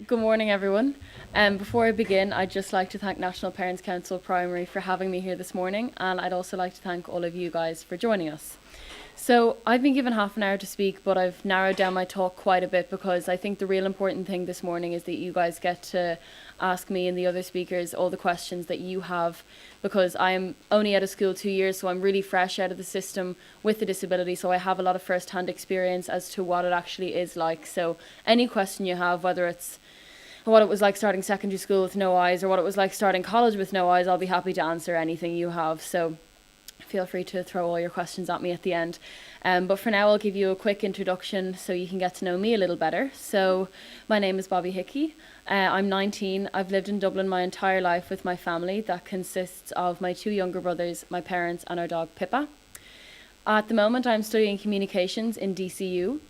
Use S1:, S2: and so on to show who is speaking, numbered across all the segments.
S1: Good morning, everyone. Before I begin, I'd just like to thank National Parents Council Primary for having me here this morning, and I'd also like to thank all of you guys for joining us. So I've been given half an hour to speak, but I've narrowed down my talk quite a bit because I think the real important thing this morning is that you guys get to ask me and the other speakers all the questions that you have, because I am only out of school 2 years, so I'm really fresh out of the system with a disability, so I have a lot of first-hand experience as to what it actually is like. So any question you have, whether it's what it was like starting secondary school with no eyes or what it was like starting college with no eyes, I'll be happy to answer anything you have. So feel free to throw all your questions at me at the end. But for now, I'll give you a quick introduction so you can get to know me a little better. So my name is Bobbie Hickey. I'm 19. I've lived in Dublin my entire life with my family. That consists of my 2 younger brothers, my parents, and our dog Pippa. At the moment, I'm studying communications in DCU.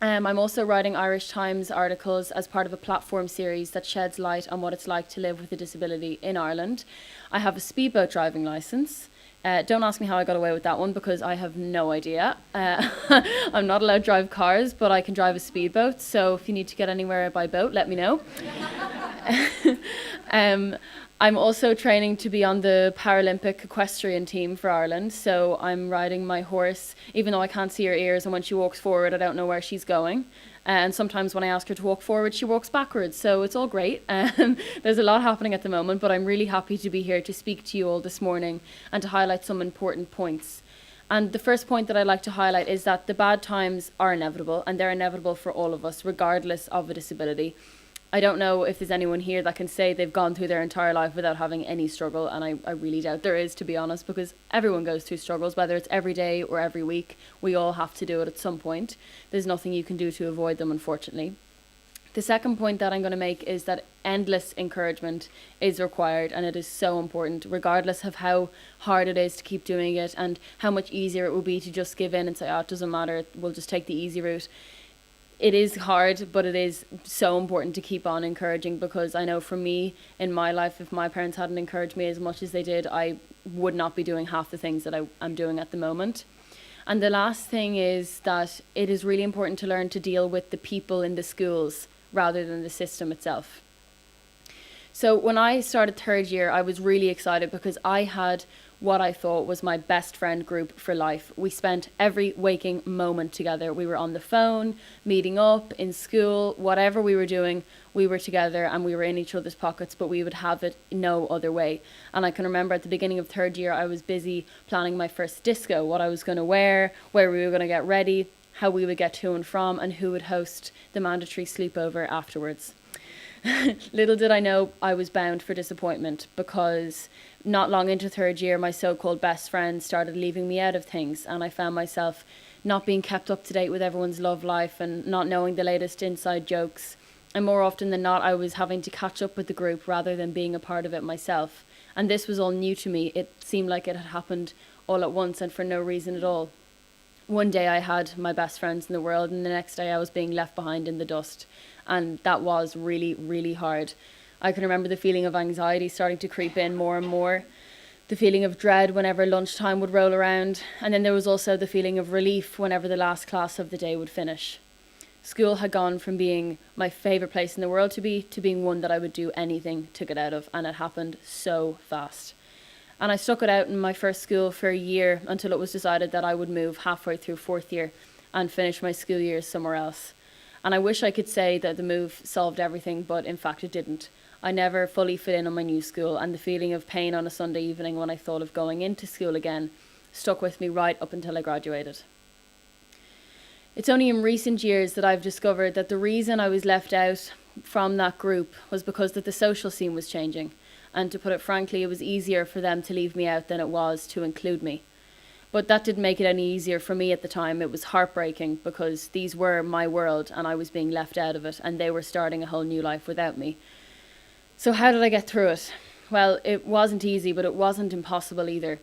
S1: I'm also writing Irish Times articles as part of a platform series that sheds light on what it's like to live with a disability in Ireland. I have a speedboat driving licence. Don't ask me how I got away with that one because I have no idea. I'm not allowed to drive cars, but I can drive a speedboat. So if you need to get anywhere by boat, let me know. I'm also training to be on the Paralympic equestrian team for Ireland. So I'm riding my horse, even though I can't see her ears, and when she walks forward, I don't know where she's going. And sometimes when I ask her to walk forward, she walks backwards. So it's all great. There's a lot happening at the moment, but I'm really happy to be here to speak to you all this morning and to highlight some important points. And the first point that I'd like to highlight is that the bad times are inevitable, and they're inevitable for all of us, regardless of a disability. I don't know if there's anyone here that can say they've gone through their entire life without having any struggle, and I really doubt there is, to be honest, because everyone goes through struggles, whether it's every day or every week. We all have to do it at some point. There's nothing you can do to avoid them, unfortunately. The second point that I'm going to make is that endless encouragement is required, and it is so important, regardless of how hard it is to keep doing it and how much easier it will be to just give in and say, oh, it doesn't matter, we'll just take the easy route. It is hard, but it is so important to keep on encouraging, because I know for me, in my life, if my parents hadn't encouraged me as much as they did, I would not be doing half the things that I'm doing at the moment. And the last thing is that it is really important to learn to deal with the people in the schools rather than the system itself. So when I started 3rd year, I was really excited because I had what I thought was my best friend group for life. We spent every waking moment together. We were on the phone, meeting up, in school, whatever we were doing, we were together and we were in each other's pockets, but we would have it no other way. And I can remember at the beginning of 3rd year, I was busy planning my first disco, what I was going to wear, where we were going to get ready, how we would get to and from, and who would host the mandatory sleepover afterwards. Little did I know I was bound for disappointment, because not long into 3rd year, my so-called best friends started leaving me out of things, and I found myself not being kept up to date with everyone's love life and not knowing the latest inside jokes. And more often than not, I was having to catch up with the group rather than being a part of it myself. And this was all new to me. It seemed like it had happened all at once and for no reason at all. One day I had my best friends in the world, and the next day I was being left behind in the dust. And that was really, really hard. I can remember the feeling of anxiety starting to creep in more and more, the feeling of dread whenever lunchtime would roll around, and then there was also the feeling of relief whenever the last class of the day would finish. School had gone from being my favourite place in the world to being one that I would do anything to get out of, and it happened so fast. And I stuck it out in my first school for a year until it was decided that I would move halfway through 4th year and finish my school years somewhere else. And I wish I could say that the move solved everything, but in fact it didn't. I never fully fit in on my new school, and the feeling of pain on a Sunday evening when I thought of going into school again stuck with me right up until I graduated. It's only in recent years that I've discovered that the reason I was left out from that group was because that the social scene was changing, and to put it frankly, it was easier for them to leave me out than it was to include me. But that didn't make it any easier for me at the time. It was heartbreaking because these were my world and I was being left out of it, and they were starting a whole new life without me. So how did I get through it? Well, it wasn't easy, but it wasn't impossible either.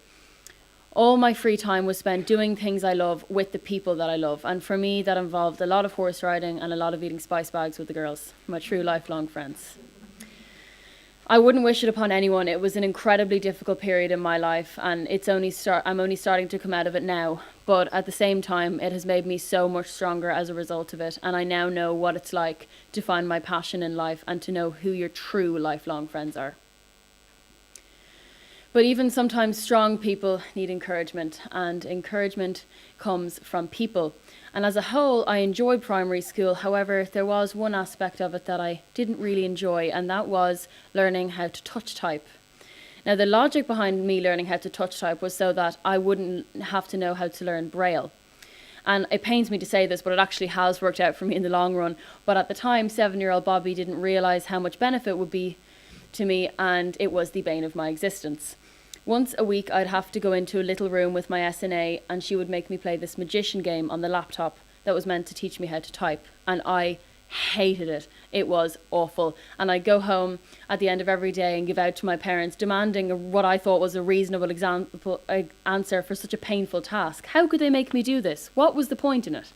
S1: All my free time was spent doing things I love with the people that I love. And for me, that involved a lot of horse riding and a lot of eating spice bags with the girls, my true lifelong friends. I wouldn't wish it upon anyone. It was an incredibly difficult period in my life, and I'm only starting to come out of it now. But at the same time, it has made me so much stronger as a result of it, and I now know what it's like to find my passion in life and to know who your true lifelong friends are. But even sometimes strong people need encouragement, and encouragement comes from people. And as a whole, I enjoyed primary school. However, there was one aspect of it that I didn't really enjoy, and that was learning how to touch type. Now, the logic behind me learning how to touch type was so that I wouldn't have to know how to learn Braille. And it pains me to say this, but it actually has worked out for me in the long run. But at the time, 7-year-old Bobbie didn't realise how much benefit would be to me, and it was the bane of my existence. Once a week, I'd have to go into a little room with my SNA, and she would make me play this magician game on the laptop that was meant to teach me how to type. And I hated it. It was awful. And I'd go home at the end of every day and give out to my parents, demanding what I thought was a reasonable answer for such a painful task. How could they make me do this? What was the point in it?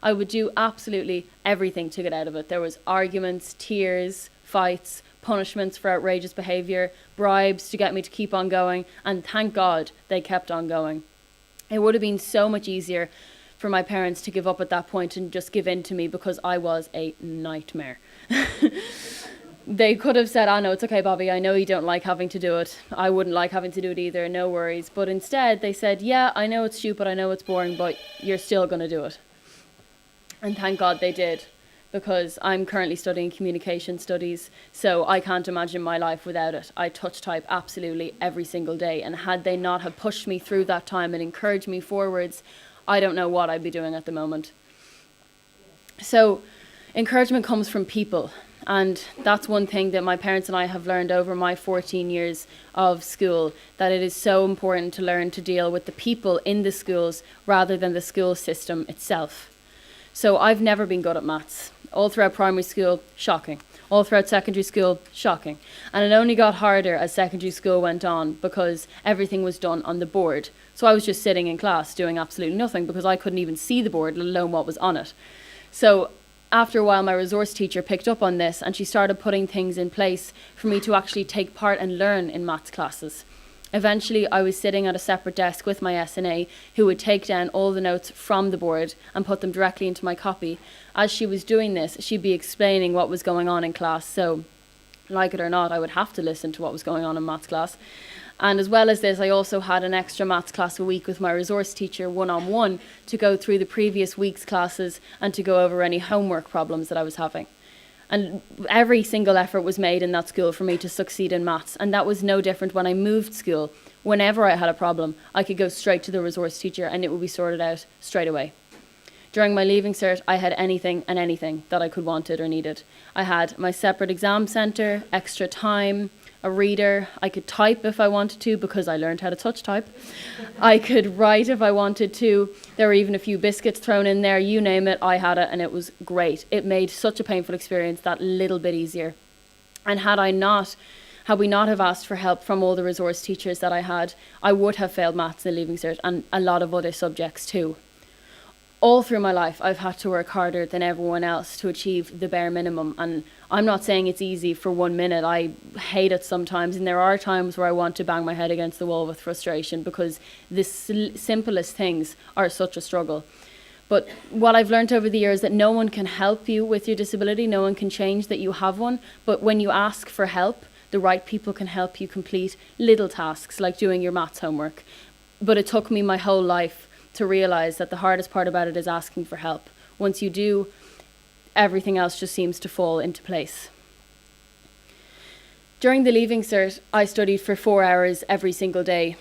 S1: I would do absolutely everything to get out of it. There was arguments, tears, fights, punishments for outrageous behaviour, bribes to get me to keep on going, and thank God they kept on going. It would have been so much easier for my parents to give up at that point and just give in to me, because I was a nightmare. They could have said, no, it's okay, Bobbie, I know you don't like having to do it. I wouldn't like having to do it either, no worries. But instead they said, yeah, I know it's stupid, I know it's boring, but you're still going to do it. And thank God they did, because I'm currently studying communication studies, so I can't imagine my life without it. I touch type absolutely every single day, and had they not have pushed me through that time and encouraged me forwards, I don't know what I'd be doing at the moment. So encouragement comes from people, and that's one thing that my parents and I have learned over my 14 years of school, that it is so important to learn to deal with the people in the schools rather than the school system itself. So I've never been good at maths. All throughout primary school, shocking. All throughout secondary school, shocking. And it only got harder as secondary school went on, because everything was done on the board. So I was just sitting in class doing absolutely nothing, because I couldn't even see the board, let alone what was on it. So after a while, my resource teacher picked up on this, and she started putting things in place for me to actually take part and learn in maths classes. Eventually, I was sitting at a separate desk with my SNA, who would take down all the notes from the board and put them directly into my copy. As she was doing this, she'd be explaining what was going on in class, so like it or not, I would have to listen to what was going on in maths class. And as well as this, I also had an extra maths class a week with my resource teacher, one-on-one, to go through the previous week's classes and to go over any homework problems that I was having. And every single effort was made in that school for me to succeed in maths. And that was no different when I moved school. Whenever I had a problem, I could go straight to the resource teacher and it would be sorted out straight away. During my leaving cert, I had anything and anything that I could wanted or needed. I had my separate exam centre, extra time, a reader. I could type if I wanted to, because I learned how to touch type. I could write if I wanted to. There were even a few biscuits thrown in there. You name it, I had it, and it was great. It made such a painful experience that little bit easier. And had we not have asked for help from all the resource teachers that I had, I would have failed maths in the leaving cert and a lot of other subjects too. All through my life, I've had to work harder than everyone else to achieve the bare minimum. And I'm not saying it's easy for 1 minute. I hate it sometimes. And there are times where I want to bang my head against the wall with frustration, because the simplest things are such a struggle. But what I've learned over the years is that no one can help you with your disability. No one can change that you have one. But when you ask for help, the right people can help you complete little tasks like doing your maths homework. But it took me my whole life to realise that the hardest part about it is asking for help. Once you do, everything else just seems to fall into place. During the leaving cert, I studied for 4 hours every single day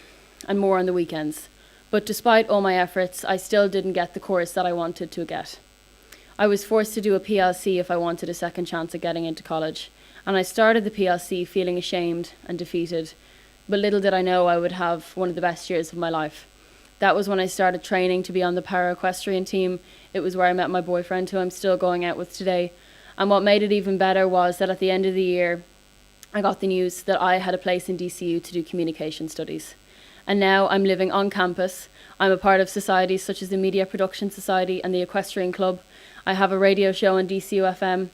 S1: and more on the weekends. But despite all my efforts, I still didn't get the course that I wanted to get. I was forced to do a PLC if I wanted a second chance at getting into college. And I started the PLC feeling ashamed and defeated. But little did I know I would have one of the best years of my life. That was when I started training to be on the para-equestrian team. It was where I met my boyfriend, who I'm still going out with today. And what made it even better was that at the end of the year, I got the news that I had a place in DCU to do communication studies. And now I'm living on campus. I'm a part of societies such as the Media Production Society and the Equestrian Club. I have a radio show on DCU FM.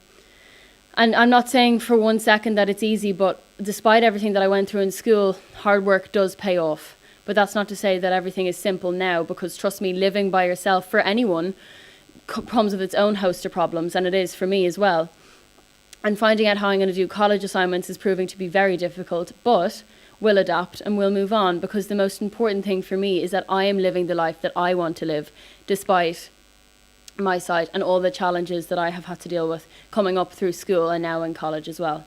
S1: And I'm not saying for one second that it's easy, but despite everything that I went through in school, hard work does pay off. But that's not to say that everything is simple now, because trust me, living by yourself for anyone comes with its own host of problems, and it is for me as well. And finding out how I'm going to do college assignments is proving to be very difficult, but we'll adapt and we'll move on, because the most important thing for me is that I am living the life that I want to live, despite my side and all the challenges that I have had to deal with coming up through school and now in college as well.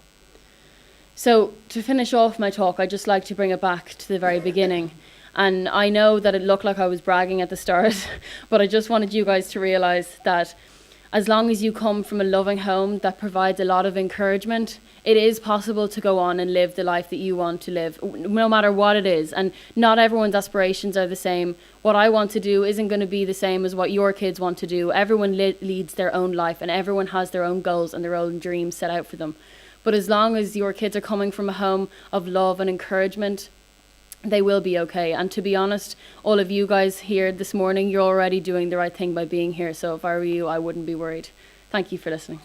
S1: So to finish off my talk, I'd just like to bring it back to the very beginning. And I know that it looked like I was bragging at the start, but I just wanted you guys to realise that as long as you come from a loving home that provides a lot of encouragement, it is possible to go on and live the life that you want to live, no matter what it is. And not everyone's aspirations are the same. What I want to do isn't going to be the same as what your kids want to do. Everyone leads their own life, and everyone has their own goals and their own dreams set out for them. But as long as your kids are coming from a home of love and encouragement, they will be okay. And to be honest, all of you guys here this morning, you're already doing the right thing by being here. So if I were you, I wouldn't be worried. Thank you for listening.